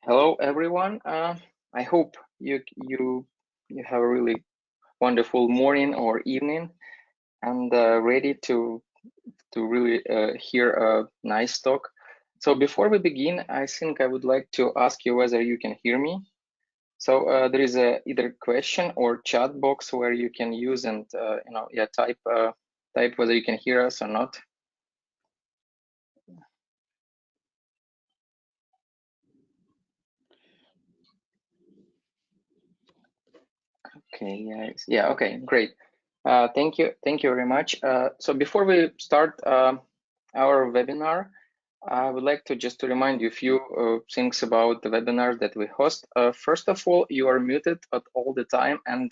Hello, everyone. I hope you have a really wonderful morning or evening, and ready to really hear a nice talk. So before we begin, I think I would like to ask you whether you can hear me. So there is a either question or chat box where you can use and type whether you can hear us or not. Okay, yeah, okay, great. Thank you very much. So before we start our webinar, I would like to just to remind you a few things about the webinars that we host. First of all, you are muted at all the time, and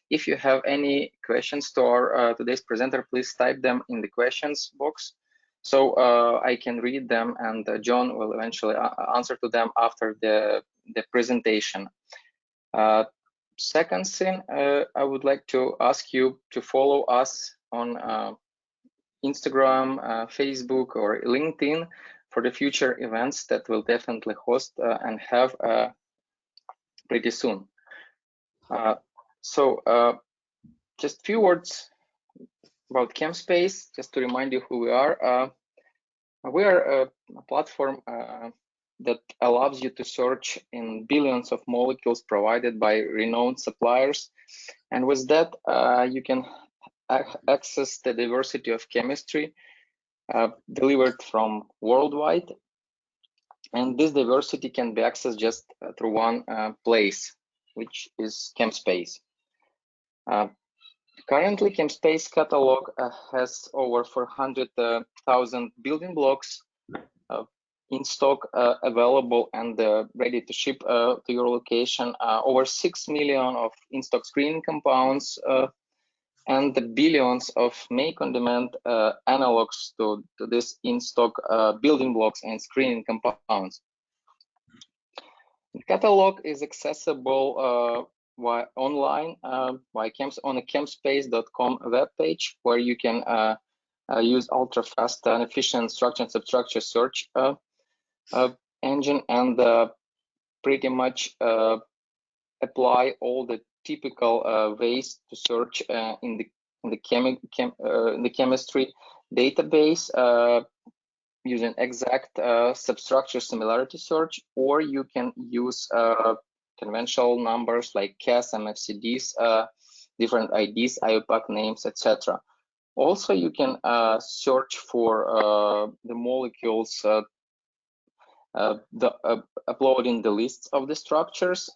if you have any questions to our today's presenter, please type them in the questions box, so I can read them, and John will eventually answer to them after the presentation. Second thing, I would like to ask you to follow us on Instagram, Facebook, or LinkedIn for the future events that we'll definitely host and have pretty soon. Just a few words about Chemspace, just to remind you who we are. We are a platform that allows you to search in billions of molecules provided by renowned suppliers. And with that, you can access the diversity of chemistry delivered from worldwide. And this diversity can be accessed just through one place, which is Chemspace. Currently, Chemspace catalog has over 400,000 building blocks in stock, available and ready to ship to your location. Over 6 million of in-stock screening compounds and the billions of make-on-demand analogs to this in-stock building blocks and screening compounds. The catalog is accessible online on a chemspace.com webpage, where you can use ultra-fast and efficient structure and substructure search engine, and pretty much apply all the typical ways to search in the chemistry database using exact substructure similarity search, or you can use conventional numbers like CAS, MFCDs, different IDs, IUPAC names, etc. Also, you can search for the molecules uploading the lists of the structures,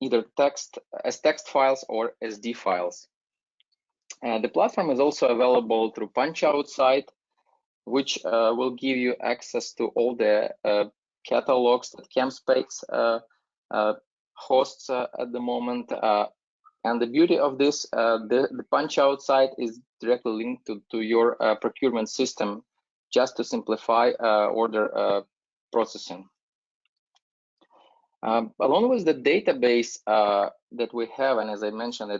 either as text files or SD files. The platform is also available through Punch-Out site, which will give you access to all the catalogs that Chemspace hosts at the moment. And the beauty of this, the Punch-Out site is directly linked to your procurement system, just to simplify order processing. Along with the database that we have, and as I mentioned,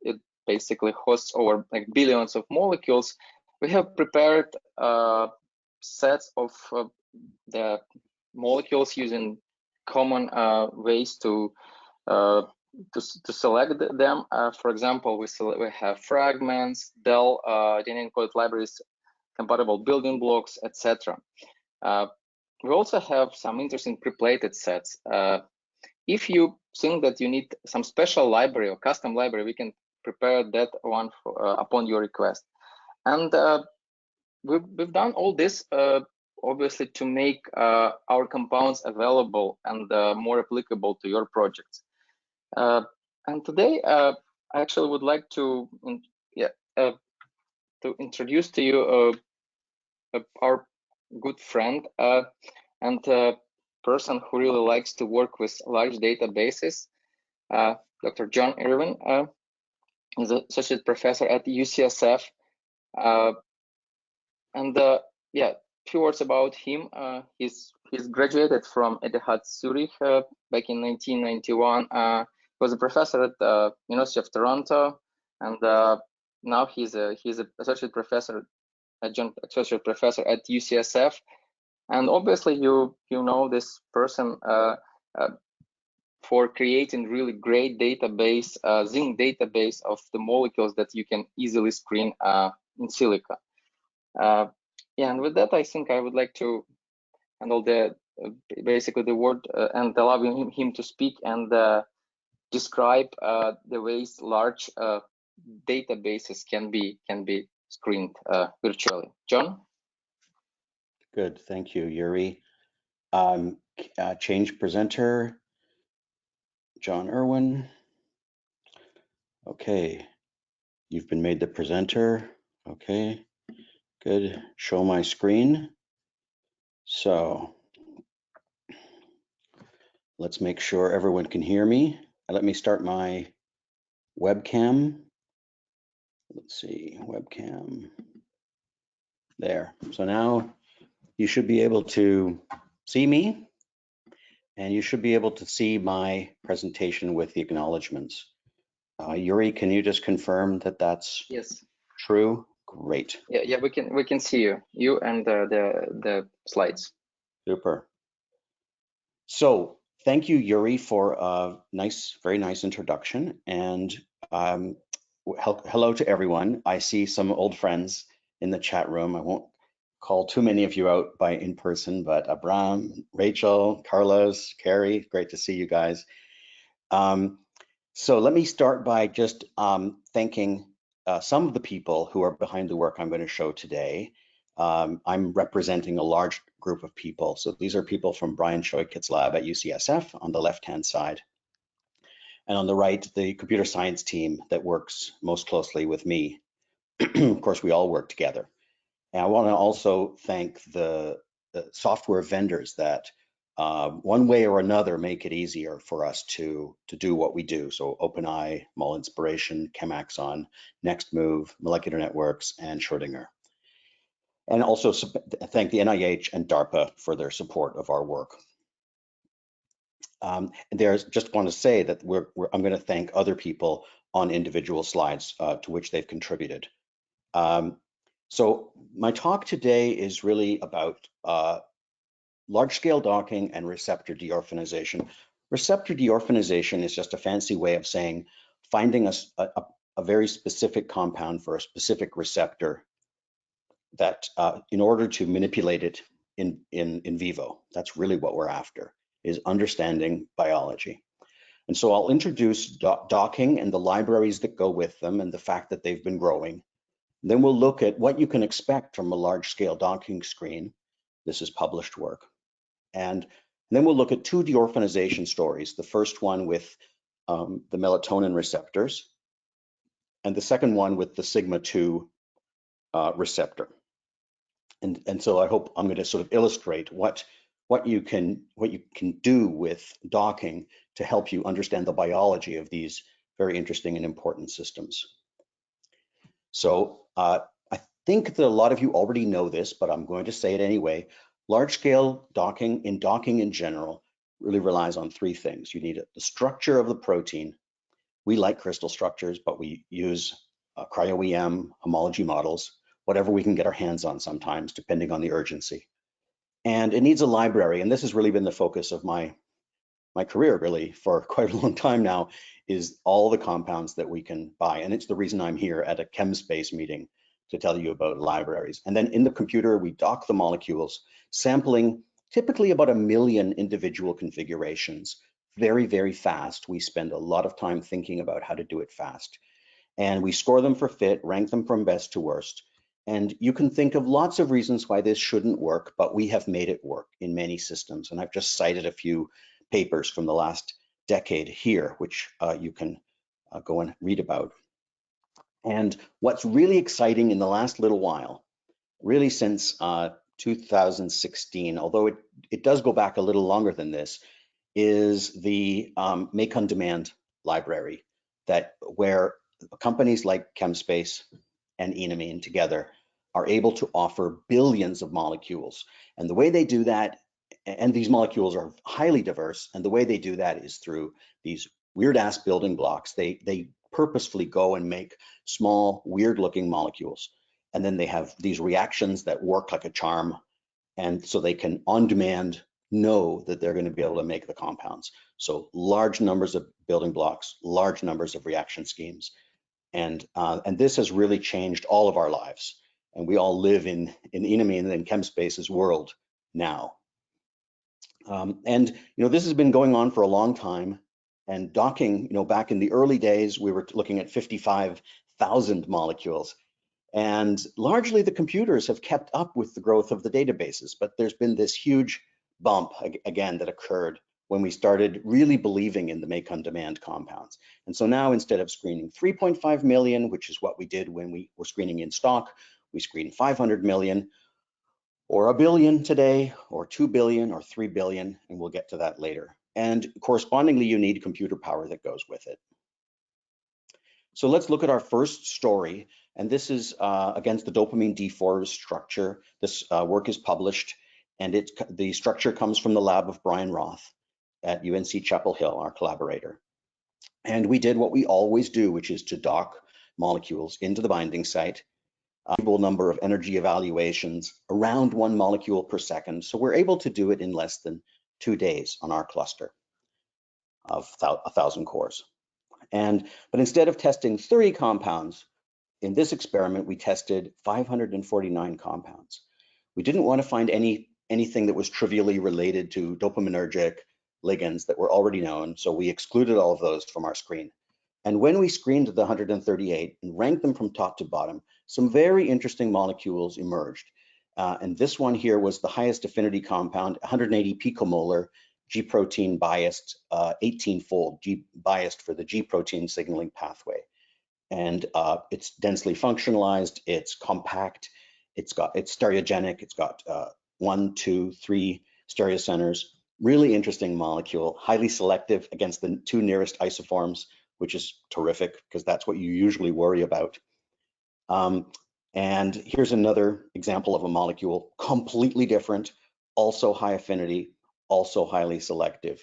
it basically hosts over like billions of molecules, we have prepared sets of the molecules using common ways to select them. For example, we have fragments, DEL, DNA encoded libraries, compatible building blocks, etc. We also have some interesting preplated sets. If you think that you need some special library or custom library, we can prepare that one upon your request. And we've done all this obviously to make our compounds available and more applicable to your projects. And today, I actually would like to introduce to you our good friend and person who really likes to work with large databases, Dr. John Irwin. Is an associate professor at UCSF. Yeah, few words about him. He's graduated from ETH Zurich back in 1991. He was a professor at University of Toronto, and now he's a associate professor, adjunct associate professor at UCSF. And obviously you know this person for creating really great database, zinc database of the molecules that you can easily screen in silico. Yeah, and with that, I think I would like to handle the basically the word and allowing him to speak and describe the ways large databases can be screened virtually. John? Good, thank you, Yurii. Change presenter, John Irwin. Okay, you've been made the presenter. Okay, good. Show my screen. So let's make sure everyone can hear me. Let me start my webcam. Let's see, webcam. There. So now you should be able to see me, and you should be able to see my presentation with the acknowledgments. Yurii, can you just confirm that that's Yes. true? Great. Yeah, we can see you and the slides. Super. So thank you, Yurii, for a very nice introduction. And hello to everyone. I see some old friends in the chat room. I won't call too many of you out in person, but Abram, Rachel, Carlos, Carrie, great to see you guys. So let me start by just thanking some of the people who are behind the work I'm going to show today. I'm representing a large group of people. So these are people from Brian Shoichet's lab at UCSF on the left-hand side. And on the right, the computer science team that works most closely with me. Of course, we all work together. And I want to also thank the software vendors that one way or another make it easier for us to do what we do. So OpenEye, Mol Inspiration, Chemaxon, NextMove, Molecular Networks, and Schrödinger. And also thank the NIH and DARPA for their support of our work. Just want to say that I'm going to thank other people on individual slides to which they've contributed. So my talk today is really about large-scale docking and receptor deorphanization. Receptor deorphanization is just a fancy way of saying finding a very specific compound for a specific receptor that in order to manipulate it in vivo. That's really what we're after, is understanding biology. And so I'll introduce docking and the libraries that go with them and the fact that they've been growing. Then we'll look at what you can expect from a large-scale docking screen. This is published work. And then we'll look at two deorphanization stories. The first one with the melatonin receptors, and the second one with the sigma-2 receptor. And so I hope I'm going to sort of illustrate what you can do with docking to help you understand the biology of these very interesting and important systems. So I think that a lot of you already know this, but I'm going to say it anyway. Large-scale docking in general really relies on three things. You need the structure of the protein. We like crystal structures, but we use cryo-EM, homology models, whatever we can get our hands on sometimes, depending on the urgency. And it needs a library, and this has really been the focus of my career really for quite a long time now, is all the compounds that we can buy. And it's the reason I'm here at a Chemspace meeting to tell you about libraries. And then in the computer, we dock the molecules, sampling typically about 1 million individual configurations, very, very fast. We spend a lot of time thinking about how to do it fast. And we score them for fit, rank them from best to worst. And you can think of lots of reasons why this shouldn't work, but we have made it work in many systems. And I've just cited a few papers from the last decade here, which you can go and read about. And what's really exciting in the last little while, really since 2016, although it does go back a little longer than this, is the Make on Demand library, where companies like Chemspace and Enamine together are able to offer billions of molecules. And the way they do that, and these molecules are highly diverse, and the way they do that is through these weird-ass building blocks. They purposefully go and make small, weird-looking molecules. And then they have these reactions that work like a charm. And so they can on demand know that they're going to be able to make the compounds. So large numbers of building blocks, large numbers of reaction schemes. And this has really changed all of our lives. And we all live in enamine and Chemspace's world now. And this has been going on for a long time. And docking, back in the early days, we were looking at 55,000 molecules. And largely the computers have kept up with the growth of the databases, but there's been this huge bump again that occurred when we started really believing in the make on demand compounds. And so now instead of screening 3.5 million, which is what we did when we were screening in stock, we screen 500 million or 1 billion today, or 2 billion or 3 billion, and we'll get to that later. And correspondingly, you need computer power that goes with it. So let's look at our first story. And this is against the dopamine D4 structure. This work is published, and the structure comes from the lab of Brian Roth at UNC Chapel Hill, our collaborator. And we did what we always do, which is to dock molecules into the binding site, a equal number of energy evaluations, around 1 molecule per second. So we're able to do it in less than 2 days on our cluster of 1,000 cores. But instead of testing 30 compounds, in this experiment, we tested 549 compounds. We didn't want to find anything that was trivially related to dopaminergic ligands that were already known, so we excluded all of those from our screen. And when we screened the 138 and ranked them from top to bottom, some very interesting molecules emerged. And this one here was the highest affinity compound, 180 picomolar, G protein biased, 18-fold biased for the G protein signaling pathway. And it's densely functionalized, it's compact, it's stereogenic, it's got 1, 2, 3 stereocenters. Really interesting molecule, highly selective against the 2 nearest isoforms, which is terrific because that's what you usually worry about. And here's another example of a molecule, completely different, also high affinity, also highly selective.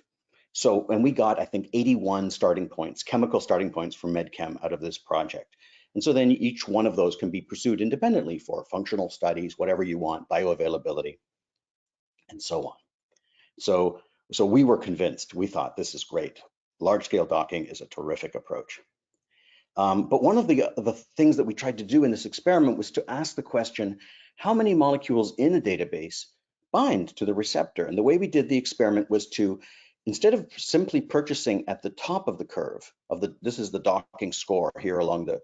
So, and we got, I think, 81 starting points, chemical starting points from MedChem out of this project. And so then each one of those can be pursued independently for functional studies, whatever you want, bioavailability, and so on. So we were convinced, we thought this is great. Large scale docking is a terrific approach. But one of the things that we tried to do in this experiment was to ask the question, how many molecules in a database bind to the receptor? And the way we did the experiment was to, instead of simply purchasing at the top of the curve this is the docking score here along the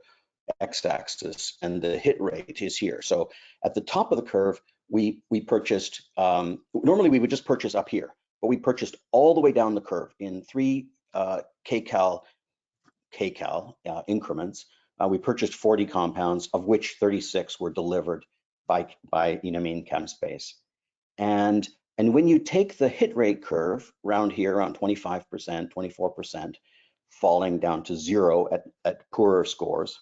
x-axis, and the hit rate is here. So at the top of the curve, we purchased, normally we would just purchase up here, but we purchased all the way down the curve in 3 kcal increments. We purchased 40 compounds, of which 36 were delivered by enamine Chemspace. And when you take the hit rate curve around here, around 25%, 24%, falling down to 0 at poorer scores,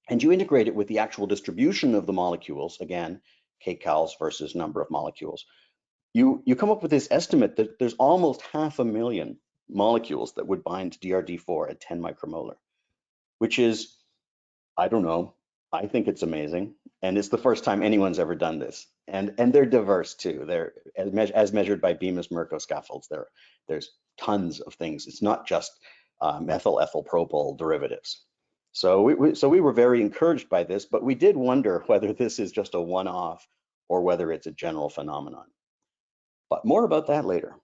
and you integrate it with the actual distribution of the molecules, again, kcals versus number of molecules, you come up with this estimate that there's almost 500,000 molecules that would bind to DRD4 at 10 micromolar, which is, I don't know, I think it's amazing. And it's the first time anyone's ever done this. And they're diverse too. They're as measured by Bemis-Merkel scaffolds. There's tons of things. It's not just methyl ethyl propyl derivatives. So we were very encouraged by this, but we did wonder whether this is just a one-off or whether it's a general phenomenon. But more about that later.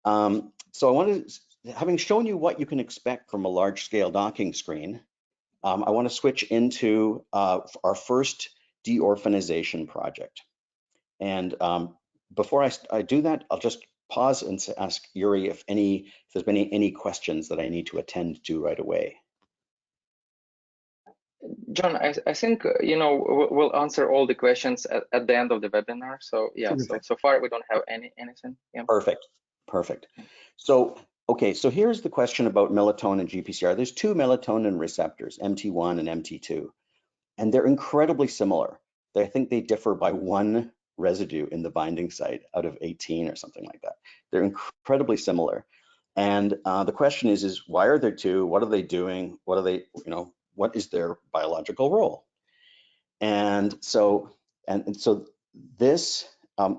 So I wanted, having shown you what you can expect from a large-scale docking screen, I want to switch into our first deorphanization project. And before I do that, I'll just pause and ask Yurii if there's been any questions that I need to attend to right away. John, I think we'll answer all the questions at the end of the webinar. So yeah, so far we don't have anything. Yeah. Perfect. So okay, so here's the question about melatonin GPCR. There's 2 melatonin receptors, MT1 and MT2, and they're incredibly similar. I think they differ by 1 residue in the binding site out of 18 or something like that. They're incredibly similar. And the question is why are there 2? What are they doing? What are they, what is their biological role? And so this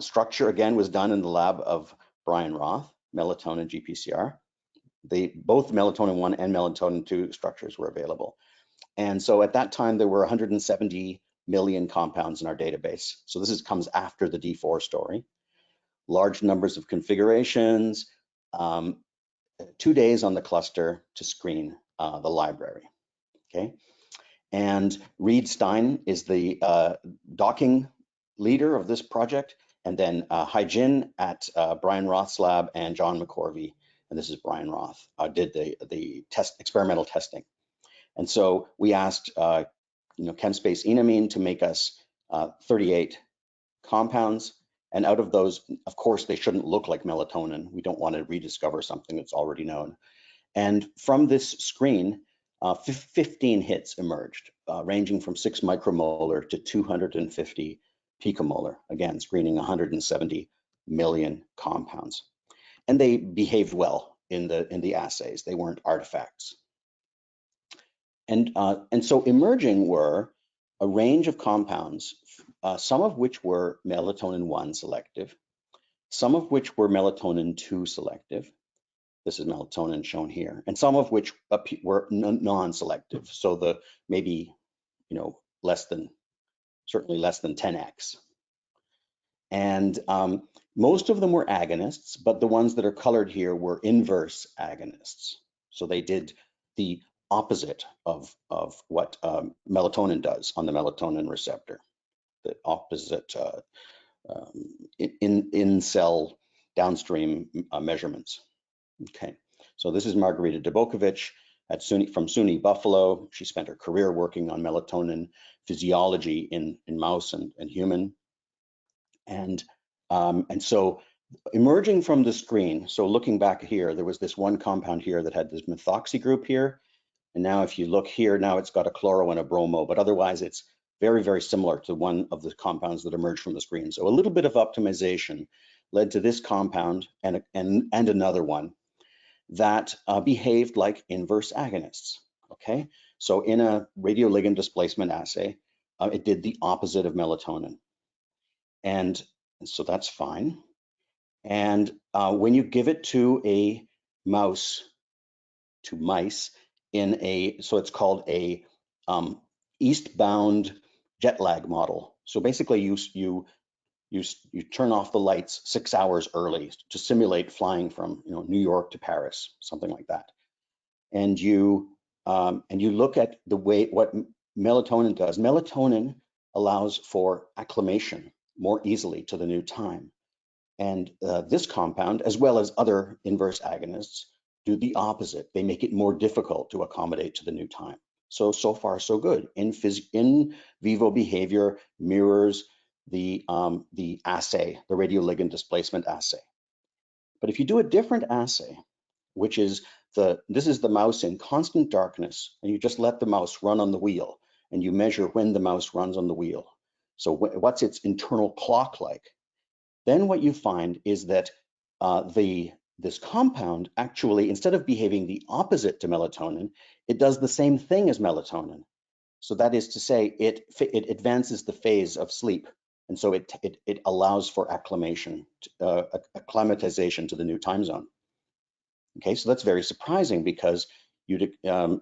structure, again, was done in the lab of Brian Roth, melatonin GPCR. Both melatonin 1 and melatonin 2 structures were available. And so at that time, there were 170 million compounds in our database. So this comes after the D4 story. Large numbers of configurations, 2 days on the cluster to screen the library, okay? And Reed Stein is the docking leader of this project, and then Hai-Jin at Brian Roth's lab and John McCorvey, and this is Brian Roth, did the experimental testing. And so we asked Chemspace enamine to make us 38 compounds, and out of those, of course, they shouldn't look like melatonin. We don't want to rediscover something that's already known. And from this screen, 15 hits emerged, ranging from 6 micromolar to 250 picomolar, again, screening 170 million compounds. And they behaved well in the assays. They weren't artifacts. And so emerging were a range of compounds, some of which were melatonin 1 selective, some of which were melatonin 2 selective. This is melatonin shown here, and some of which were non-selective. So maybe, certainly less than 10x. And most of them were agonists, but the ones that are colored here were inverse agonists. So they did the opposite of what melatonin does on the melatonin receptor, the opposite in cell downstream measurements. Okay, so this is Margarita Dubocovich from SUNY Buffalo. She spent her career working on melatonin physiology in mouse and human. And so emerging from the screen, so looking back here, there was this one compound here that had this methoxy group here. And now if you look here, now it's got a chloro and a bromo, but otherwise it's very, very similar to one of the compounds that emerged from the screen. So a little bit of optimization led to this compound and another one that behaved like inverse agonists, okay? So in a radioligand displacement assay, it did the opposite of melatonin. And so that's fine. And when you give it to mice so it's called a eastbound jet lag model. So basically you turn off the lights 6 hours early to simulate flying from New York to Paris, something like that. And you look at what melatonin does. Melatonin allows for acclimation more easily to the new time. And this compound, as well as other inverse agonists, do the opposite. They make it more difficult to accommodate to the new time. So far, so good. In vivo behavior mirrors the assay, the radioligand displacement assay. But if you do a different assay, which is this is the mouse in constant darkness, and you just let the mouse run on the wheel, and you measure when the mouse runs on the wheel. So what's its internal clock like? Then what you find is that this compound actually, instead of behaving the opposite to melatonin, it does the same thing as melatonin. So that is to say, it advances the phase of sleep, and so it allows for acclimatization to the new time zone. Okay, so that's very surprising because I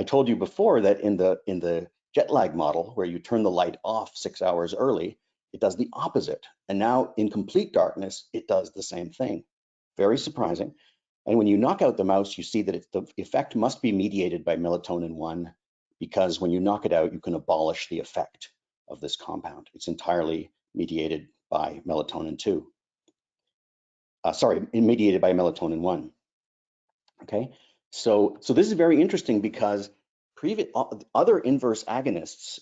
told you before that in the jet lag model where you turn the light off 6 hours early, it does the opposite. And now in complete darkness, it does the same thing. Very surprising. And when you knock out the mouse, you see that the effect must be mediated by melatonin 1, because when you knock it out, you can abolish the effect of this compound. It's entirely mediated by melatonin 2. Mediated by melatonin 1. Okay, so this is very interesting because other inverse agonists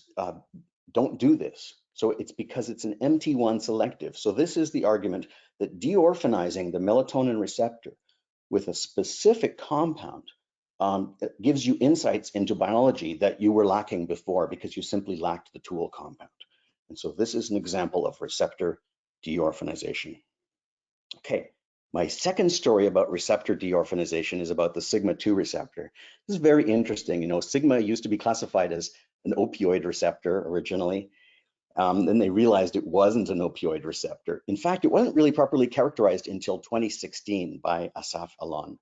don't do this. So it's because it's an MT1 selective. So this is the argument that deorphanizing the melatonin receptor with a specific compound gives you insights into biology that you were lacking before because you simply lacked the tool compound. And so this is an example of receptor deorphanization. Okay, my second story about receptor deorphanization is about the sigma-2 receptor. This is very interesting. Sigma used to be classified as an opioid receptor originally. Then they realized it wasn't an opioid receptor. In fact, it wasn't really properly characterized until 2016 by Asaf Alon.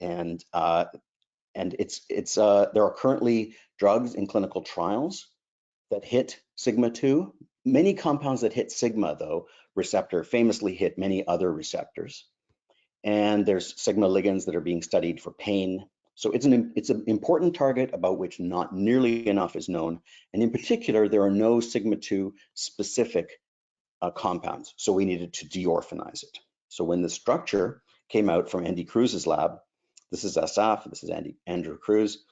And there are currently drugs in clinical trials that hit sigma-2. Many compounds that hit sigma, though, receptor famously hit many other receptors. And there's sigma ligands that are being studied for pain. So it's an important target about which not nearly enough is known. And in particular, there are no sigma-2 specific compounds. So we needed to deorphanize it. So when the structure came out from Andy Cruz's lab, this is Asaf, this is Andrew Cruz.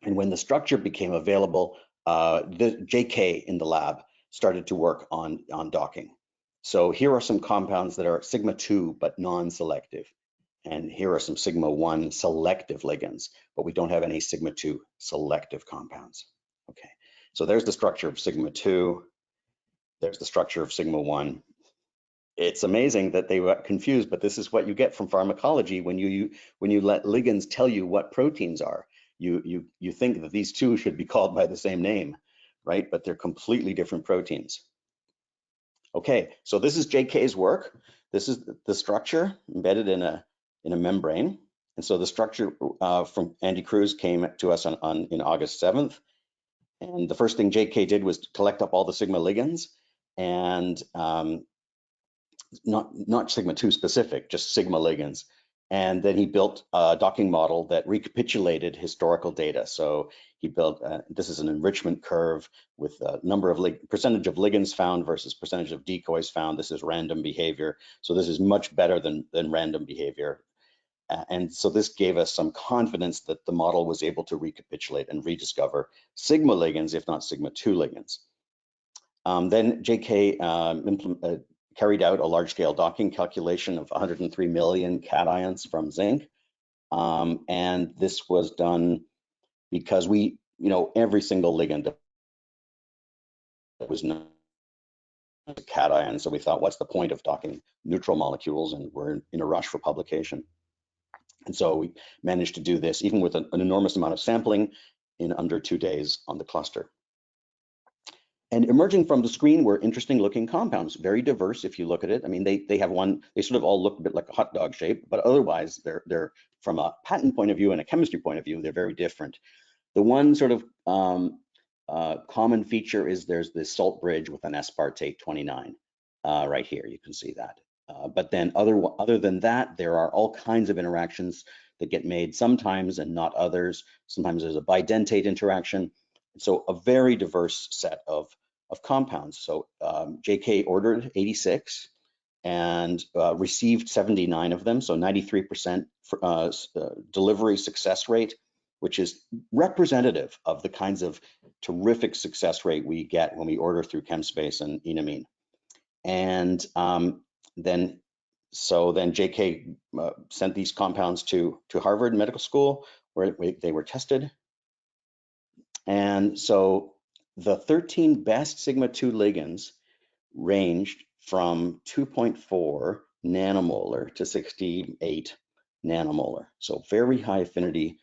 And when the structure became available, the JK in the lab started to work on docking. So here are some compounds that are sigma-2 but non-selective. And here are some sigma-1 selective ligands, but we don't have any sigma-2 selective compounds. Okay, so there's the structure of sigma-2. There's the structure of sigma-1. It's amazing that they were confused, but this is what you get from pharmacology when you let ligands tell you what proteins are. You think that these two should be called by the same name, right? But they're completely different proteins. Okay, so this is JK's work. This is the structure embedded in a membrane. And so the structure from Andy Cruz came to us in August 7th. And the first thing JK did was collect up all the sigma ligands and not sigma-2 specific, just sigma ligands. And then he built a docking model that recapitulated historical data. So he built, this is an enrichment curve with a number of percentage of ligands found versus percentage of decoys found. This is random behavior. So this is much better than random behavior. And so this gave us some confidence that the model was able to recapitulate and rediscover sigma ligands, if not sigma-2 ligands. Then JK carried out a large-scale docking calculation of 103 million cations from zinc. And this was done because every single ligand that was known as a cation. So we thought, what's the point of docking neutral molecules? And we're in a rush for publication. And so we managed to do this, even with an enormous amount of sampling, in under 2 days on the cluster. And emerging from the screen were interesting looking compounds, very diverse if you look at it. I mean, they have they sort of all look a bit like a hot dog shape, but otherwise they're from a patent point of view and a chemistry point of view, they're very different. The one sort of common feature is there's this salt bridge with an aspartate 29 right here, you can see that. But then other than that, there are all kinds of interactions that get made sometimes and not others. Sometimes there's a bidentate interaction. So a very diverse set of compounds. So JK ordered 86 and received 79 of them, so 93% delivery success rate, which is representative of the kinds of terrific success rate we get when we order through Chemspace and Enamine. And then JK sent these compounds to Harvard Medical School, where they were tested. And so the 13 best sigma-2 ligands ranged from 2.4 nanomolar to 68 nanomolar. So very high affinity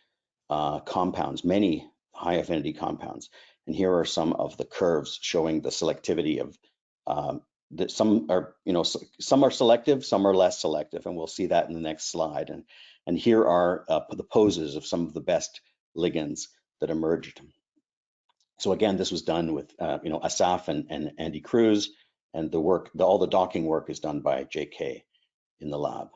compounds, many high affinity compounds. And here are some of the curves showing the selectivity of some are selective, some are less selective, and we'll see that in the next slide. And here are the poses of some of the best ligands that emerged. So again, this was done with Asaf and Andy Cruz, and the work, all the docking work is done by JK in the lab.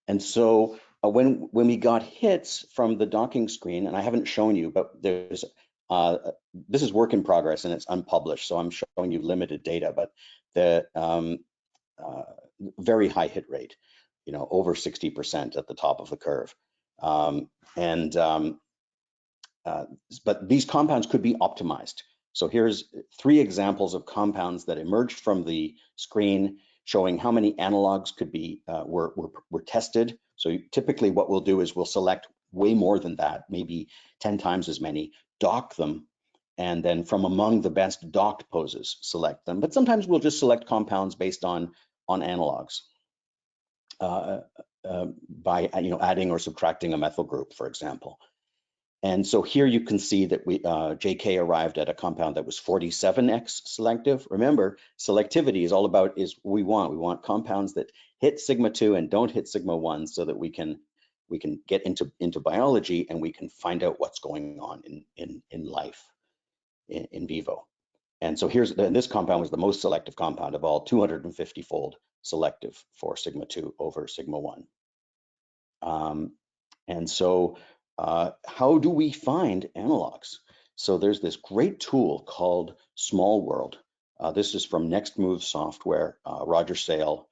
And so when we got hits from the docking screen, and I haven't shown you, but there's this is work in progress and it's unpublished, so I'm showing you limited data, but the very high hit rate, over 60% at the top of the curve. But these compounds could be optimized. So here's 3 examples of compounds that emerged from the screen showing how many analogs could be were tested. So typically what we'll do is we'll select way more than that, maybe 10 times as many, dock them, and then from among the best docked poses, select them. But sometimes we'll just select compounds based on analogs by adding or subtracting a methyl group, for example. And so here you can see that JK arrived at a compound that was 47x selective. Remember, selectivity is all about we want compounds that hit sigma 2 and don't hit sigma 1, so that we can get into biology and we can find out what's going on in life in vivo. And so this compound was the most selective compound of all, 250-fold selective for sigma 2 over sigma 1. And so how do we find analogs? So there's this great tool called Small World. This is from Next Move Software, Roger Sale,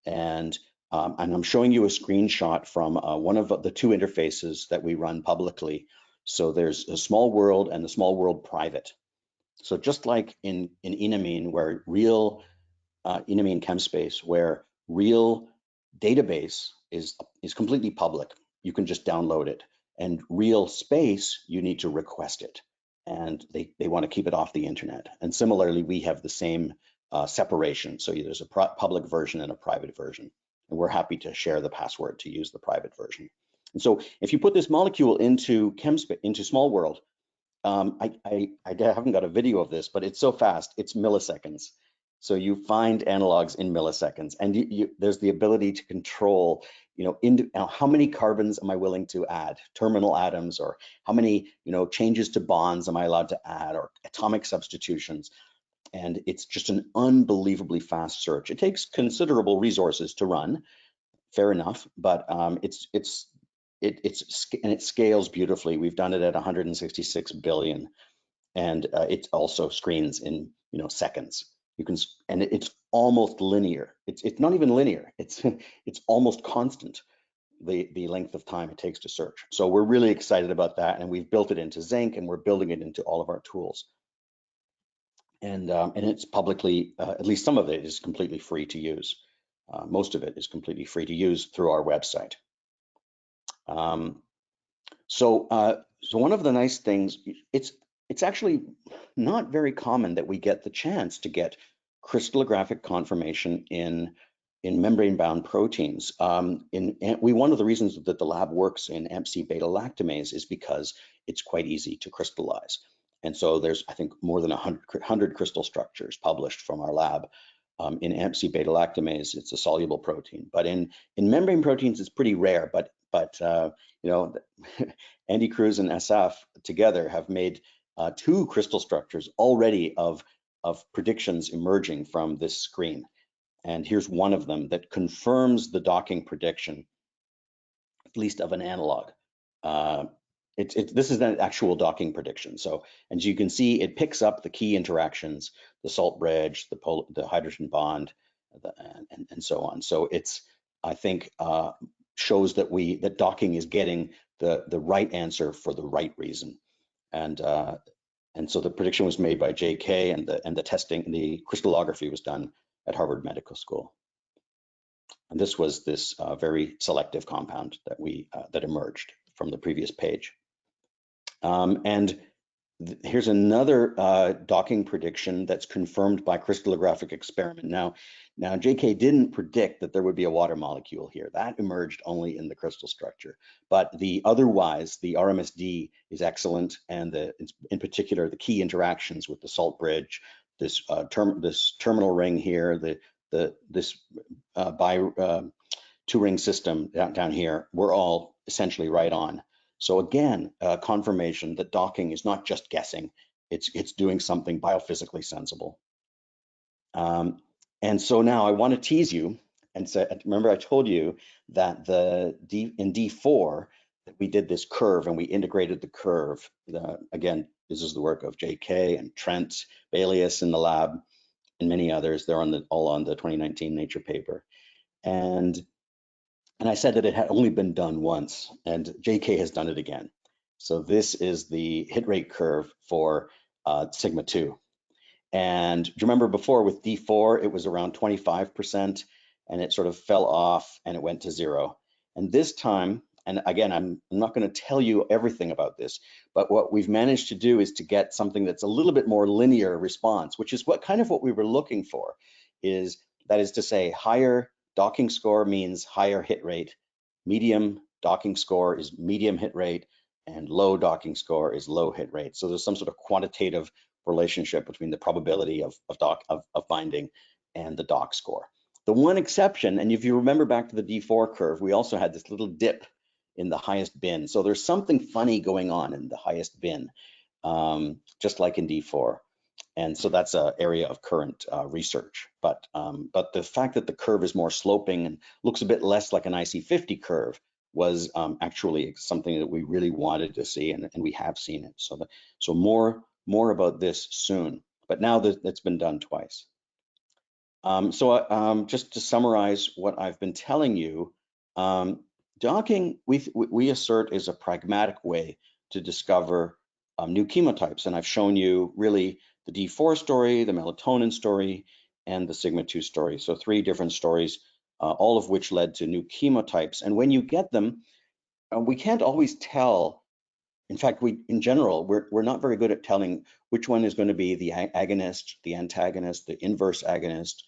and I'm showing you a screenshot from one of the two interfaces that we run publicly. So there's a Small World and the Small World Private. So just like in enamine, where real enamine Chemspace, where real database is completely public, you can just download it. And real space, you need to request it, and they want to keep it off the internet. And similarly, we have the same separation. So there's a public version and a private version, and we're happy to share the password to use the private version. And so if you put this molecule into Small World, I haven't got a video of this, but it's so fast, it's milliseconds. So you find analogs in milliseconds, and there's the ability to control, how many carbons am I willing to add, terminal atoms, or how many, changes to bonds am I allowed to add, or atomic substitutions. And it's just an unbelievably fast search. It takes considerable resources to run, fair enough, but it scales beautifully. We've done it at 166 billion, and it also screens in seconds. And it's almost linear. It's not even linear. It's almost constant, the length of time it takes to search. So we're really excited about that, and we've built it into Zinc, and we're building it into all of our tools. And it's publicly, at least some of it is completely free to use. Most of it is completely free to use through our website. So one of the nice things, it's actually not very common that we get the chance to get crystallographic conformation in membrane-bound proteins. One of the reasons that the lab works in MC beta lactamase is because it's quite easy to crystallize. And so there's, I think, more than 100 crystal structures published from our lab. In MC beta lactamase, it's a soluble protein, but in membrane proteins, it's pretty rare. But Andy Cruz and SF together have made 2 crystal structures already of predictions emerging from this screen. And here's one of them that confirms the docking prediction, at least of an analog. This is an actual docking prediction. So, as you can see, it picks up the key interactions, the salt bridge, the hydrogen bond, and so on. So it's, I think, shows that docking is getting the right answer for the right reason. And so the prediction was made by JK, and the testing, the crystallography was done at Harvard Medical School. And this was this very selective compound that emerged from the previous page. Here's another docking prediction that's confirmed by crystallographic experiment. Now JK didn't predict that there would be a water molecule here. That emerged only in the crystal structure. But otherwise, the RMSD is excellent, and in particular, the key interactions with the salt bridge, this terminal ring here, this two-ring system down here, we're all essentially right on. So again, confirmation that docking is not just guessing, it's doing something biophysically sensible. And so now I want to tease you and say, remember I told you that in D4 that we did this curve and we integrated the curve. Again, this is the work of JK and Trent Balius in the lab and many others. They're all on the 2019 Nature paper. And I said that it had only been done once, and JK has done it again. So this is the hit rate curve for sigma 2. And do you remember before with D4, it was around 25%, and it sort of fell off and it went to 0. And this time, and again, I'm not going to tell you everything about this, but what we've managed to do is to get something that's a little bit more linear response, which is what we were looking for. That is to say, higher docking score means higher hit rate, medium docking score is medium hit rate, and low docking score is low hit rate. So there's some sort of quantitative relationship between the probability of binding and the dock score. The one exception, and if you remember back to the D4 curve, we also had this little dip in the highest bin. So there's something funny going on in the highest bin, just like in D4. And so that's an area of current research. But the fact that the curve is more sloping and looks a bit less like an IC50 curve was actually something that we really wanted to see, and we have seen it. So more about this soon. But now that it's been done twice. Just to summarize what I've been telling you, docking, we assert, is a pragmatic way to discover new chemotypes. And I've shown you really the D4 story, the melatonin story, and the sigma-2 story. So 3 different stories, all of which led to new chemotypes. And when you get them, we can't always tell. In fact, in general, we're not very good at telling which one is going to be the agonist, the antagonist, the inverse agonist.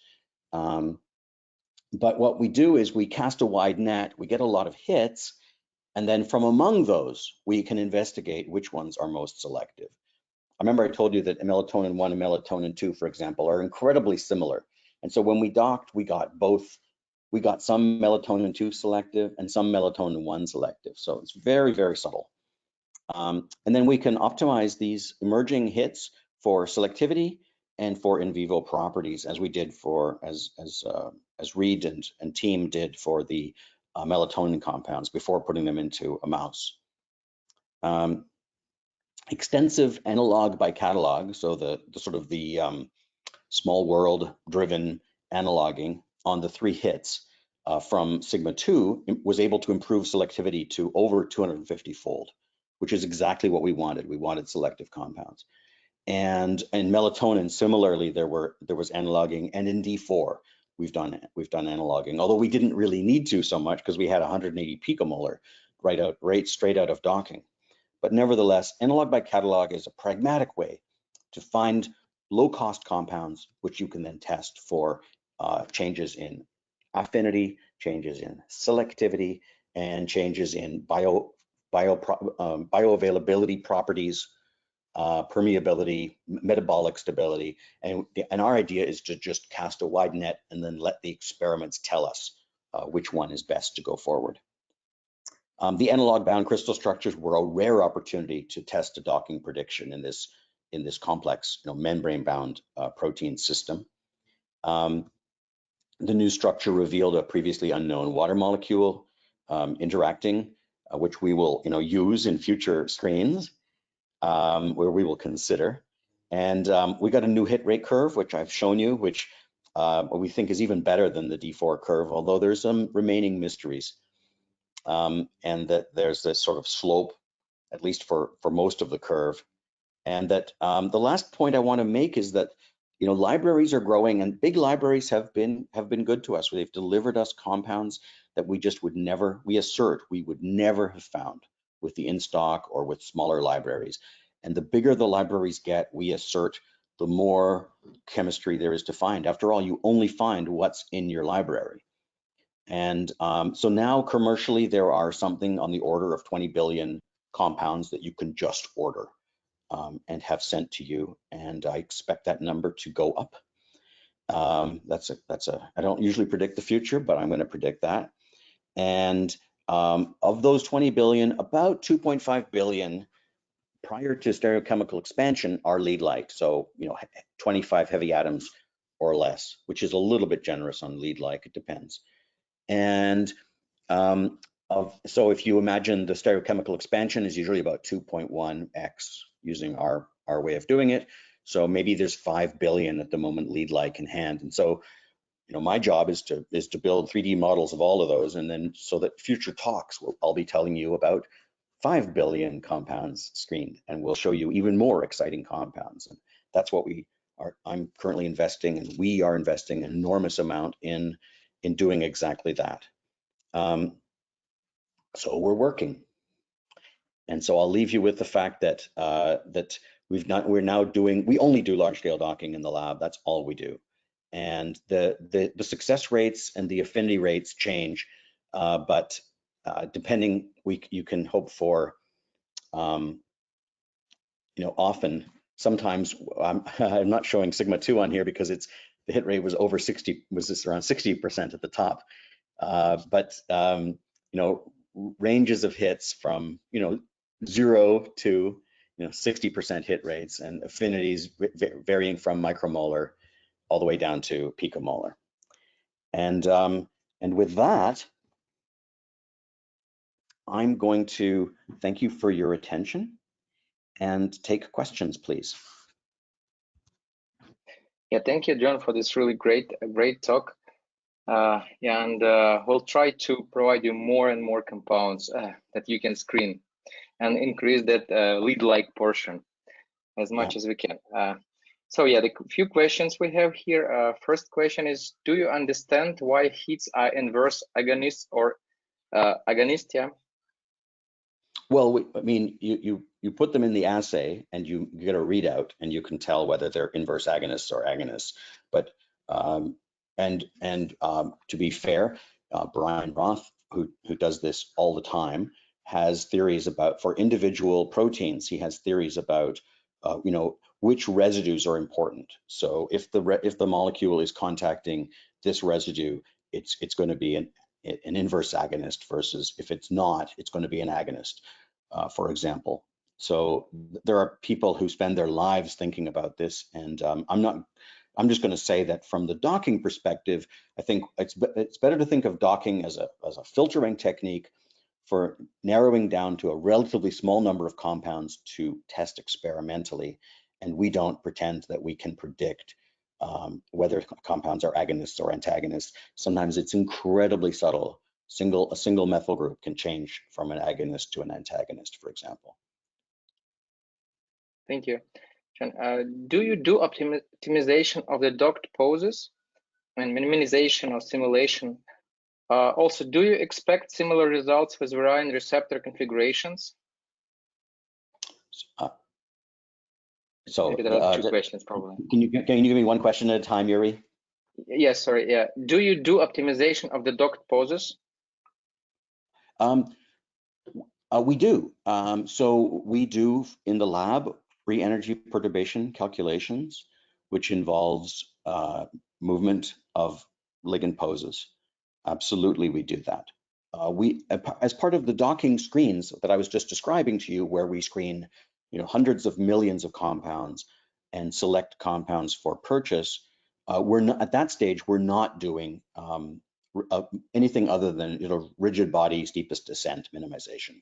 But what we do is we cast a wide net, we get a lot of hits, and then from among those, we can investigate which ones are most selective. I remember I told you that melatonin 1 and melatonin 2, for example, are incredibly similar. And so when we docked, we got both. We got some melatonin 2 selective and some melatonin 1 selective. So it's very, very subtle. And then we can optimize these emerging hits for selectivity and for in vivo properties, as we did for, as Reed and team did for the melatonin compounds before putting them into a mouse. Extensive analog by catalog, so the sort of the small world driven analoging on the 3 hits from sigma-2 was able to improve selectivity to over 250-fold, which is exactly what we wanted. We wanted selective compounds. And in melatonin, similarly, there was analoging, and in D4 we've done analoging, although we didn't really need to so much because we had 180 picomolar right straight out of docking. But nevertheless, analog by catalog is a pragmatic way to find low-cost compounds, which you can then test for changes in affinity, changes in selectivity, and changes in bioavailability properties, permeability, metabolic stability. And our idea is to just cast a wide net and then let the experiments tell us which one is best to go forward. The analog bound crystal structures were a rare opportunity to test a docking prediction in this complex, membrane bound protein system. The new structure revealed a previously unknown water molecule interacting, which we will use in future screens, where we will consider. And we got a new hit rate curve, which I've shown you, which we think is even better than the D4 curve, although there's some remaining mysteries. And that there's this sort of slope, at least for most of the curve. And that the last point I want to make is that libraries are growing, and big libraries have been good to us. They've delivered us compounds that we just would never have found with the in-stock or with smaller libraries. And the bigger the libraries get, we assert, the more chemistry there is to find. After all, you only find what's in your library. And so now commercially, there are something on the order of 20 billion compounds that you can just order and have sent to you. And I expect that number to go up. I don't usually predict the future, but I'm going to predict that. And of those 20 billion, about 2.5 billion prior to stereochemical expansion are lead-like. So, 25 heavy atoms or less, which is a little bit generous on lead-like, it depends. And so if you imagine the stereochemical expansion is usually about 2.1x using our way of doing it. So maybe there's 5 billion at the moment lead-like in hand. And so, my job is to build 3D models of all of those, and then so that future talks I'll be telling you about 5 billion compounds screened, and we'll show you even more exciting compounds. And that's what I'm currently investing, and we are investing an enormous amount in doing exactly that. So we're working. And so I'll leave you with the fact that we only do large scale docking in the lab. That's all we do. And the success rates and the affinity rates change, but depending, you can hope for often, sometimes I'm not showing sigma 2 on here because the hit rate was over 60, was this around 60% at the top. But ranges of hits from 0 to 60% hit rates, and affinities varying from micromolar all the way down to picomolar. And with that, I'm going to thank you for your attention and take questions, please. Yeah, thank you, John, for this really great talk. And we'll try to provide you more and more compounds that you can screen and increase that lead-like portion as much as we can. So yeah, the few questions we have here. First question is, do you understand why hits are inverse agonists or agonist? Yeah. Well, I mean, you put them in the assay and you get a readout, and you can tell whether they're inverse agonists or agonists. But to be fair, Brian Roth, who does this all the time, has theories about, for individual proteins, he has theories about which residues are important. So if the molecule is contacting this residue, it's going to be an inverse agonist, versus if it's not, it's going to be an agonist, for example. So there are people who spend their lives thinking about this, and I'm just going to say that from the docking perspective, I think it's better to think of docking as a filtering technique for narrowing down to a relatively small number of compounds to test experimentally. And we don't pretend that we can predict whether compounds are agonists or antagonists. Sometimes it's incredibly subtle. A single methyl group can change from an agonist to an antagonist, for example. Thank you. Do you do optimization of the docked poses and minimization or simulation? Also, do you expect similar results with varying receptor configurations? So maybe there are two questions probably. Can you give me one question at a time, Yurii? Yes, sorry. Yeah. Do you do optimization of the docked poses? We do. So we do in the lab free energy perturbation calculations, which involves movement of ligand poses. Absolutely, we do that. As part of the docking screens that I was just describing to you, where we screen hundreds of millions of compounds and select compounds for purchase, we're not at that stage. We're not doing anything other than rigid body steepest descent minimization.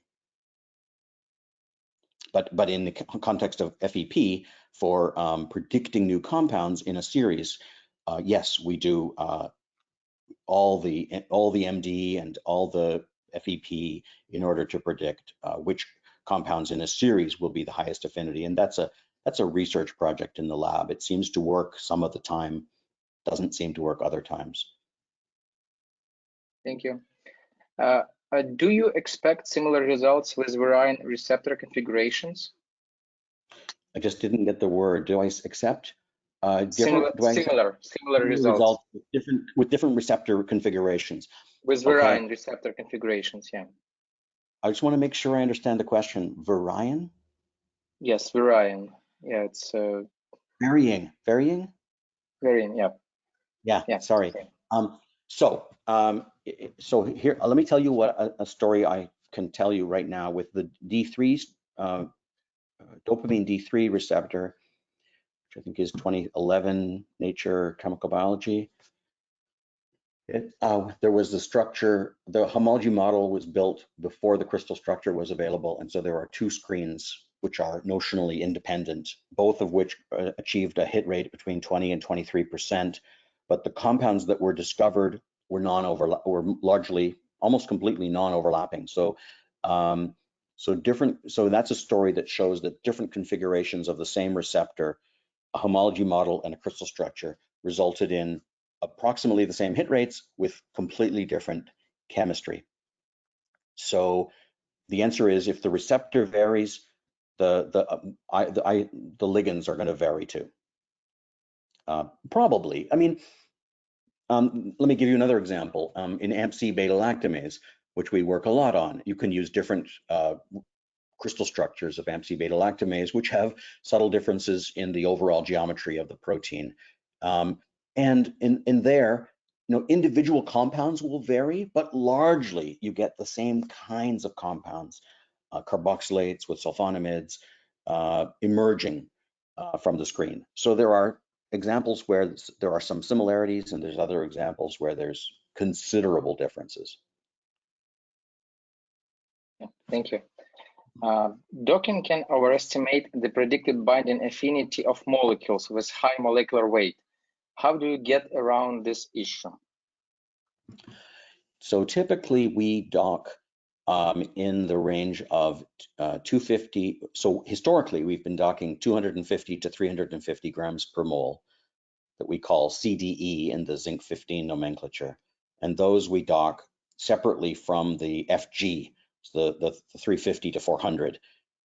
But in the context of FEP, for predicting new compounds in a series, yes, we do all the MD and all the FEP in order to predict which compounds in a series will be the highest affinity. And that's a research project in the lab. It seems to work some of the time, doesn't seem to work other times. Thank you. Do you expect similar results with varying receptor configurations? I just didn't get the word. Do I accept? Similar results. With different receptor configurations. With varying receptor configurations, yeah. I just want to make sure I understand the question. Varying? Yes, varying. Yeah, it's varying. Varying, yeah. Yeah, sorry. So here, let me tell you what a story I can tell you right now with the D3 dopamine D3 receptor, which I think is 2011 Nature Chemical Biology. There was the structure, the homology model was built before the crystal structure was available, and so there are two screens which are notionally independent, both of which achieved a hit rate between 20 and 23%. But the compounds that were discovered were were largely, almost completely non-overlapping. So, so that's a story that shows that different configurations of the same receptor, a homology model and a crystal structure, resulted in approximately the same hit rates with completely different chemistry. So the answer is, if the receptor varies, the ligands are going to vary too. Probably. I mean, let me give you another example. In AMP-C beta lactamase, which we work a lot on, you can use different crystal structures of AMP beta lactamase, which have subtle differences in the overall geometry of the protein. And in there, individual compounds will vary, but largely you get the same kinds of compounds, carboxylates with sulfonamides emerging from the screen. So there are examples where there are some similarities, and there's other examples where there's considerable differences. Thank you. Docking can overestimate the predicted binding affinity of molecules with high molecular weight. How do you get around this issue? So typically we dock in the range of 250. So historically we've been docking 250 to 350 grams per mole that we call CDE in the zinc 15 nomenclature. And those we dock separately from the FG, the 350 to 400.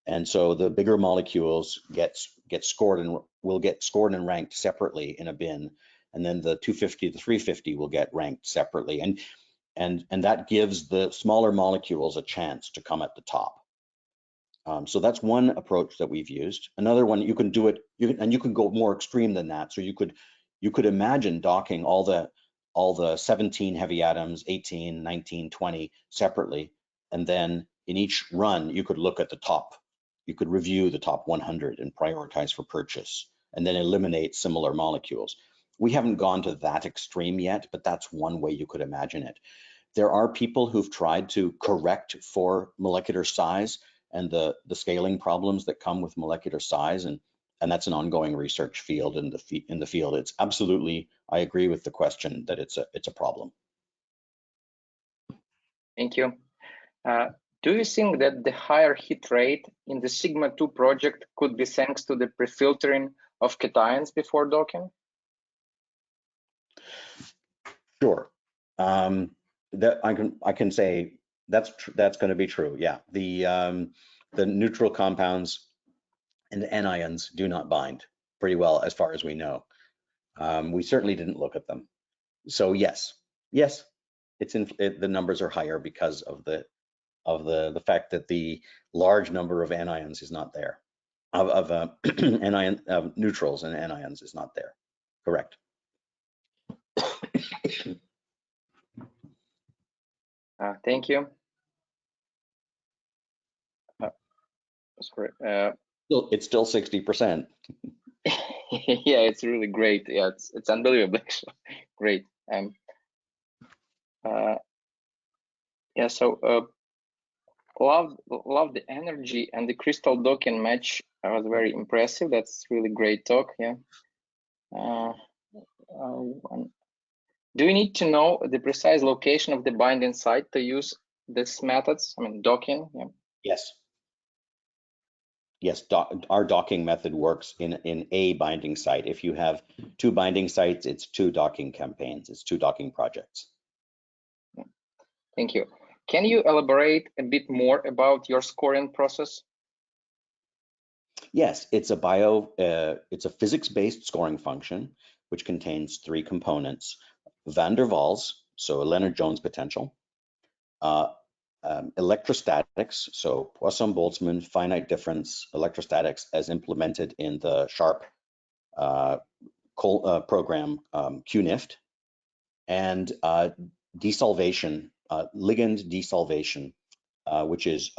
And so the bigger molecules get scored and will get scored and ranked separately in a bin. And then the 250 to 350 will get ranked separately. And that gives the smaller molecules a chance to come at the top. So that's one approach that we've used. Another one, you can do it, and you can go more extreme than that. So you could imagine docking all the 17 heavy atoms, 18, 19, 20 separately, and then in each run you could look at the top. You could review the top 100 and prioritize for purchase, and then eliminate similar molecules. We haven't gone to that extreme yet, but that's one way you could imagine it. There are people who've tried to correct for molecular size and the scaling problems that come with molecular size, and that's an ongoing research field in the field. It's absolutely, I agree with the question that it's a problem. Thank you. Do you think that the higher hit rate in the Sigma 2 project could be thanks to the pre-filtering of cations before docking? Sure. That I can say that's going to be true. Yeah, the neutral compounds and the anions do not bind pretty well as far as we know. We certainly didn't look at them. So yes, the numbers are higher because of the fact that the large number of anions is not there, of neutrals and anions is not there. Correct. Thank you. Sorry. It's still 60%. Yeah, it's really great. Yeah, it's unbelievable. Actually. Great. Yeah. So love the energy and the crystal docking match. Was very impressive. That's really great talk. Yeah. Do you need to know the precise location of the binding site to use these methods? I mean, docking. Yeah. Yes. Yes, our docking method works in a binding site. If you have two binding sites, it's two docking campaigns. It's two docking projects. Thank you. Can you elaborate a bit more about your scoring process? Yes, it's a physics-based scoring function which contains three components: van der Waals, so a Lennard-Jones potential, electrostatics, so Poisson-Boltzmann finite difference electrostatics as implemented in the SHARP program QNIFT, and desolvation, ligand desolvation, which is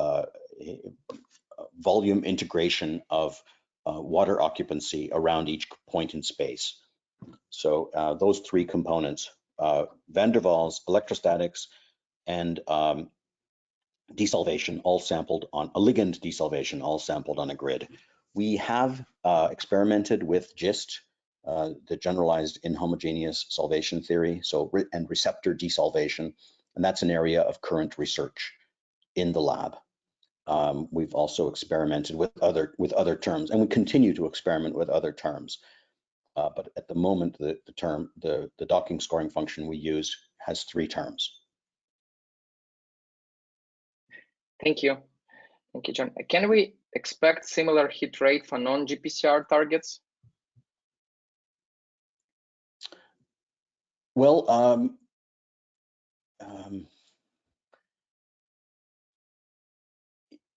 volume integration of water occupancy around each point in space. So those three components, van der Waals, electrostatics, and desolvation, all sampled on a ligand desolvation, all sampled on a grid. We have experimented with GIST, the generalized inhomogeneous solvation theory, and receptor desolvation, and that's an area of current research in the lab. We've also experimented with other terms, and we continue to experiment with other terms. But at the moment, the docking scoring function we use has three terms. Thank you. Thank you, John. Can we expect similar hit rate for non-GPCR targets? Well,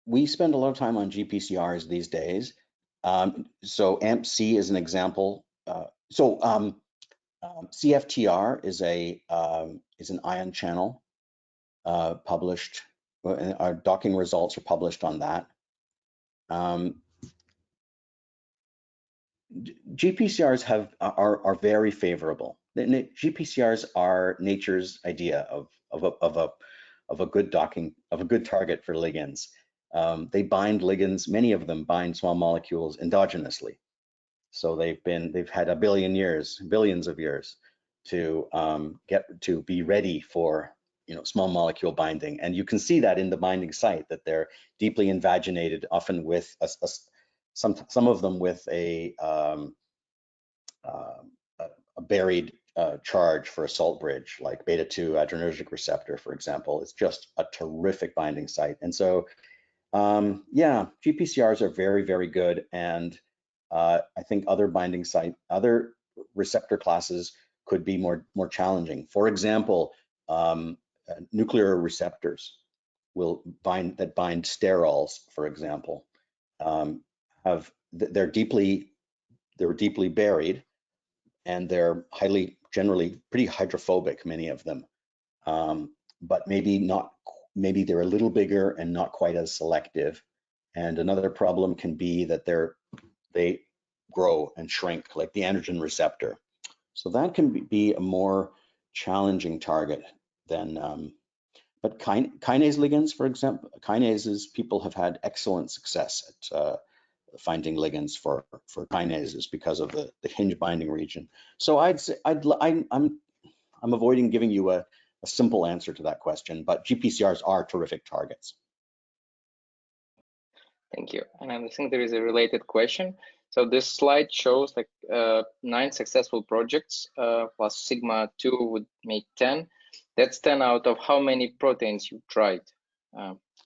we spend a lot of time on GPCRs these days. So AMP-C is an example. CFTR is an ion channel published. Our docking results are published on that. GPCRs are very favorable. GPCRs are nature's idea of a good docking, of a good target for ligands. They bind ligands. Many of them bind small molecules endogenously. So they've had billions of years to be ready for small molecule binding, and you can see that in the binding site, that they're deeply invaginated, often with some of them with a buried charge for a salt bridge, like beta-2 adrenergic receptor, for example. It's just a terrific binding site. And so, yeah, GPCRs are very, very good. And I think other other receptor classes could be more challenging. For example, nuclear receptors bind sterols, for example, they're deeply buried, and they're generally pretty hydrophobic, many of them. But maybe they're a little bigger and not quite as selective. And another problem can be that they grow and shrink, like the androgen receptor. So that can be a more challenging target than, but kinase ligands, for example, kinases, people have had excellent success at finding ligands for kinases because of the hinge binding region. So I'm avoiding giving you a simple answer to that question, but GPCRs are terrific targets. Thank you. And I think there is a related question. So this slide shows like 9 successful projects plus sigma 2 would make 10. That's 10 out of how many proteins you tried?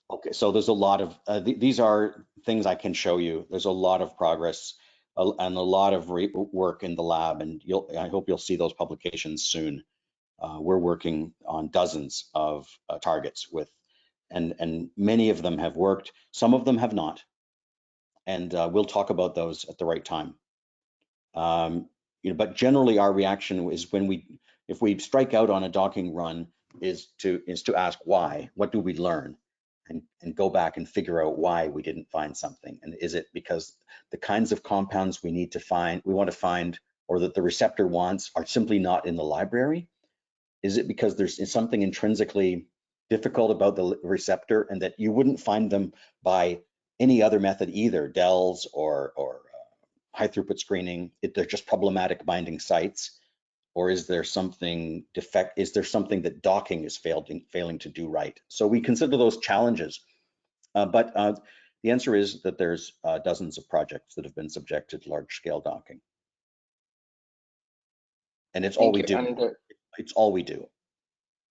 Okay, so there's a lot of, these are things I can show you. There's a lot of progress and a lot of work in the lab, and I hope you'll see those publications soon. We're working on dozens of targets and many of them have worked. Some of them have not, and we'll talk about those at the right time. But generally our reaction is if we strike out on a docking run is to ask why. What do we learn? And go back and figure out why we didn't find something. And is it because the kinds of compounds we want to find, or that the receptor wants, are simply not in the library? Is it because there's something intrinsically difficult about the receptor and that you wouldn't find them by any other method either, DELs or high throughput screening? They're just problematic binding sites? Or is there something that docking is failing to do right? So we consider those challenges, but the answer is that there's dozens of projects that have been subjected to large-scale docking, and it's all we do. It's all we do.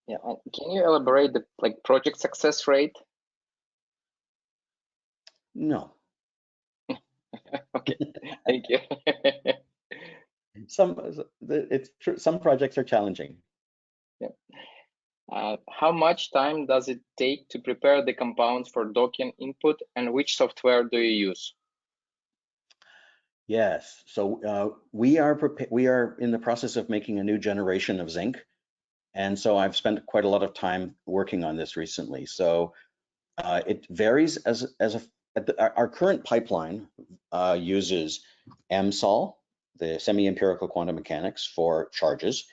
Yeah, can you elaborate the project success rate? No. Okay, thank you. Some projects are challenging. Yeah. How much time does it take to prepare the compounds for docking input, and which software do you use? Yes, so we are in the process of making a new generation of zinc, and so I've spent quite a lot of time working on this recently. So it varies our current pipeline uses MSOL, the semi-empirical quantum mechanics, for charges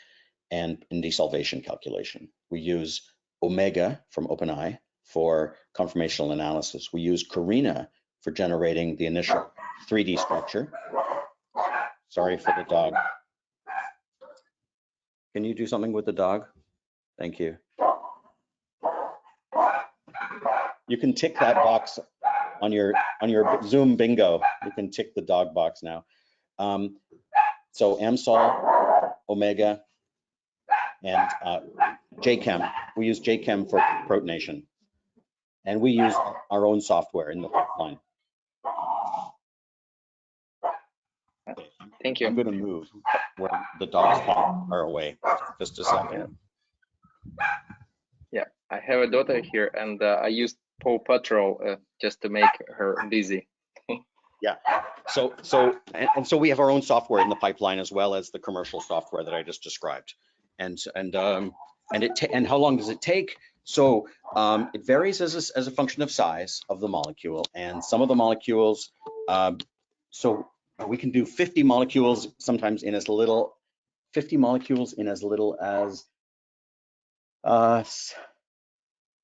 and in desolvation calculation. We use Omega from OpenEye for conformational analysis. We use Carina for generating the initial 3D structure. Sorry for the dog. Can you do something with the dog? Thank you. You can tick that box on your Zoom bingo. You can tick the dog box now. So MSOL, Omega, and JChem. We use JChem for protonation, and we use our own software in the pipeline. Thank you. I'm going to move where the dogs are away. Just a second. Yeah, I have a daughter here, and I used Paw Patrol just to make her dizzy. Yeah. So so we have our own software in the pipeline as well as the commercial software that I just described. And how long does it take? So it varies as a function of size of the molecule, and some of the molecules. So we can do 50 molecules sometimes in as little 50 molecules in as little as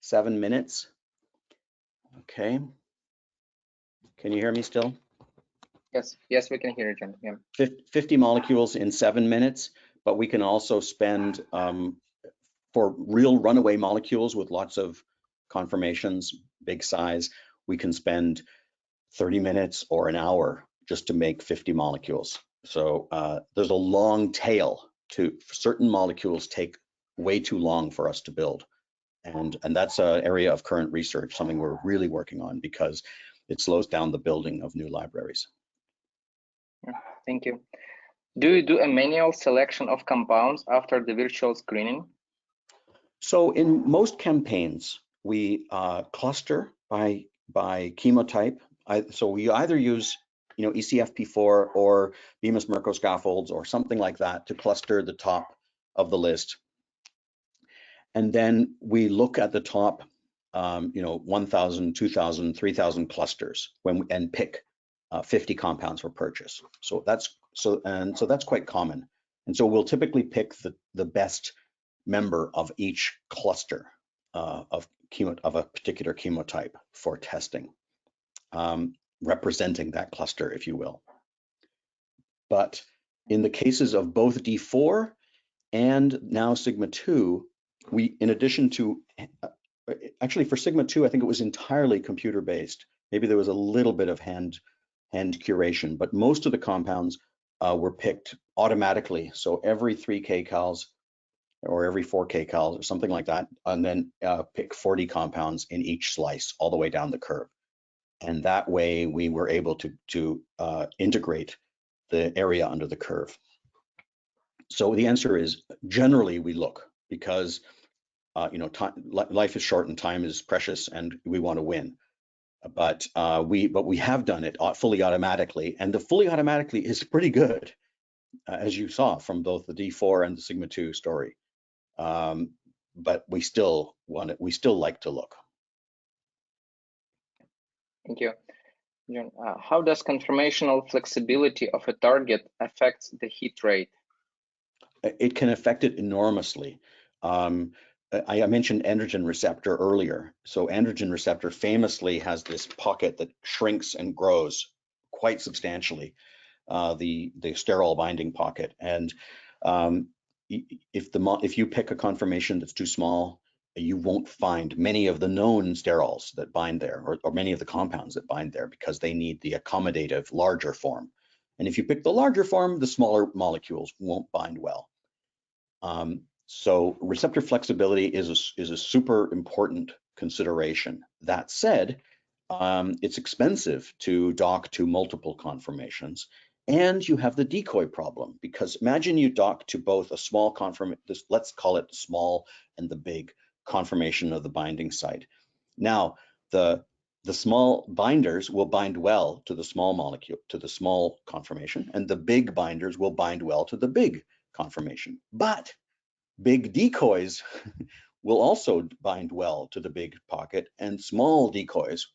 7 minutes. Okay. Can you hear me still? Yes, we can hear you, John. Yeah. 50 molecules in 7 minutes, but we can also spend for real runaway molecules with lots of conformations, big size, we can spend 30 minutes or an hour just to make 50 molecules. So there's a long tail to certain molecules take way too long for us to build. And that's an area of current research, something we're really working on because it slows down the building of new libraries. Thank you. Do you do a manual selection of compounds after the virtual screening? So in most campaigns, we cluster by chemotype. So we either use ECFP4 or Bemis Merkel scaffolds or something like that to cluster the top of the list. And then we look at the top 1,000, 2,000, 3,000 clusters and pick 50 compounds for purchase. So that's quite common. And so we'll typically pick the best member of each cluster of a particular chemotype for testing, representing that cluster, if you will. But in the cases of both D4 and now Sigma 2, we, in addition to, actually for Sigma 2, I think it was entirely computer-based. Maybe there was a little bit of hand curation, but most of the compounds were picked automatically. So every 3 kcals or every 4 kcals or something like that, and then pick 40 compounds in each slice all the way down the curve. And that way we were able to integrate the area under the curve. So the answer is generally we look because life is short and time is precious and we want to win. But we have done it fully automatically, and the fully automatically is pretty good, as you saw from both the D4 and the Sigma 2 story. But we still like to look. Thank you, John. How does conformational flexibility of a target affect the hit rate? It can affect it enormously. I mentioned androgen receptor earlier. So androgen receptor famously has this pocket that shrinks and grows quite substantially, the sterile binding pocket. And if you pick a conformation that's too small, you won't find many of the known sterols that bind there, or many of the compounds that bind there, because they need the accommodative larger form. And if you pick the larger form, the smaller molecules won't bind well. So receptor flexibility is a super important consideration. That said, it's expensive to dock to multiple conformations, and you have the decoy problem, because imagine you dock to both a small conformation, let's call it the small and the big conformation of the binding site. Now, the small binders will bind well to the small molecule, to the small conformation, and the big binders will bind well to the big conformation. But big decoys will also bind well to the big pocket, and small decoys,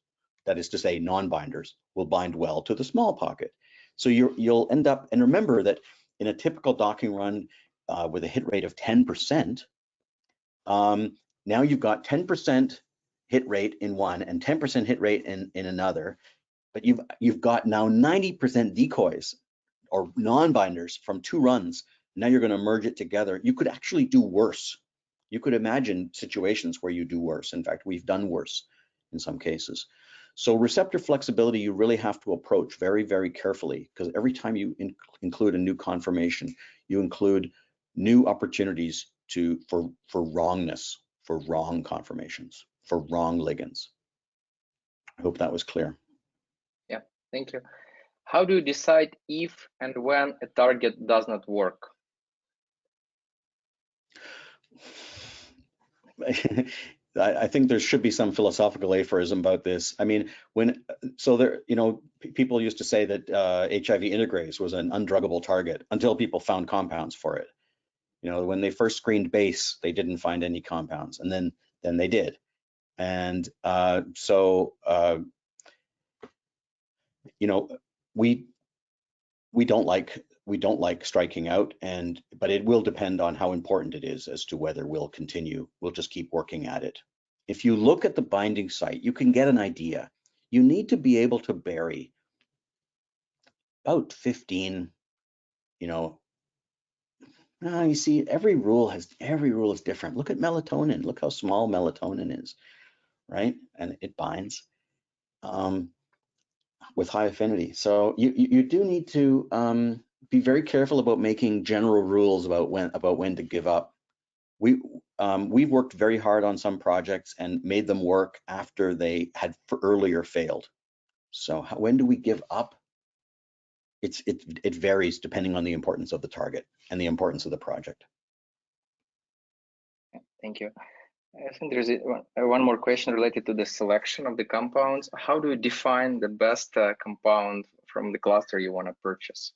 that is to say non-binders, will bind well to the small pocket. So you'll end up, and remember that in a typical docking run with a hit rate of 10%, now you've got 10% hit rate in one and 10% hit rate in another, but you've got now 90% decoys or non-binders from 2 runs. Now you're going to merge it together. You could actually do worse. You could imagine situations where you do worse. In fact, we've done worse in some cases. So receptor flexibility, you really have to approach very, very carefully, because every time you include a new conformation, you include new opportunities for wrongness, for wrong conformations, for wrong ligands. I hope that was clear. Yeah, thank you. How do you decide if and when a target does not work? I think there should be some philosophical aphorism about this. I mean, people used to say that HIV integrase was an undruggable target until people found compounds for it. When they first screened base, they didn't find any compounds, and then they did. And we don't like striking out, but it will depend on how important it is as to whether we'll continue. We'll just keep working at it. If you look at the binding site, you can get an idea. You need to be able to bury about 15, you see, every rule is different. Look at melatonin. Look how small melatonin is, right? And it binds with high affinity. So you do need to be very careful about making general rules about when to give up. We've worked very hard on some projects and made them work after they had earlier failed. So when do we give up? It varies depending on the importance of the target and the importance of the project. Thank you. I think there's one more question related to the selection of the compounds. How do you define the best compound from the cluster you want to purchase?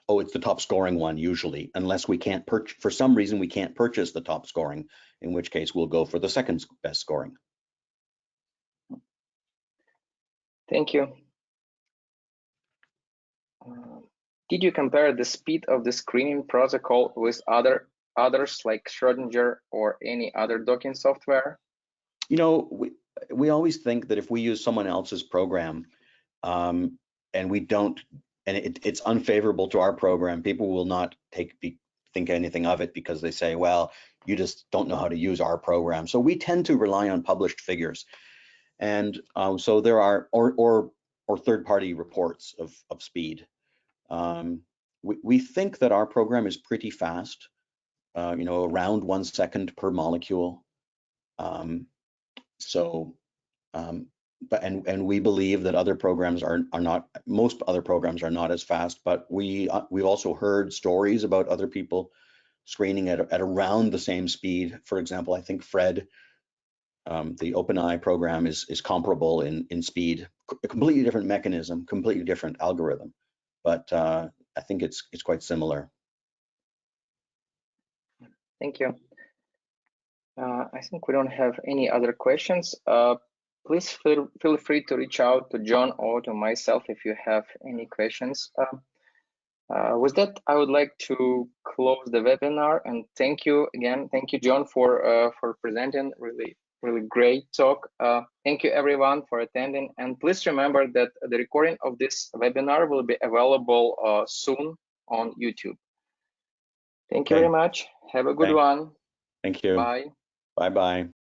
Oh, it's the top scoring one usually, unless we can't purchase, for some reason we can't purchase the top scoring, in which case we'll go for the second best scoring. Thank you. Did you compare the speed of the screening protocol with others like Schrödinger or any other docking software? We always think that if we use someone else's program and we don't, and it's unfavorable to our program, people will not think anything of it because they say, well, you just don't know how to use our program. So we tend to rely on published figures. And so there are, or third-party reports of speed. We think that our program is pretty fast, around 1 second per molecule. And we believe that other programs are not, most other programs are not as fast, but we also heard stories about other people screening at around the same speed. For example, I think Fred, the OpenEye program is comparable in speed, a completely different mechanism, completely different algorithm, but I think it's quite similar. Thank you. I think we don't have any other questions. Please feel free to reach out to John or to myself if you have any questions. With that, I would like to close the webinar and thank you again. Thank you, John, for presenting. Really great talk. Thank you, everyone, for attending. And please remember that the recording of this webinar will be available soon on YouTube. Thank you very much. Have a good one. Thank you. Bye. Bye-bye.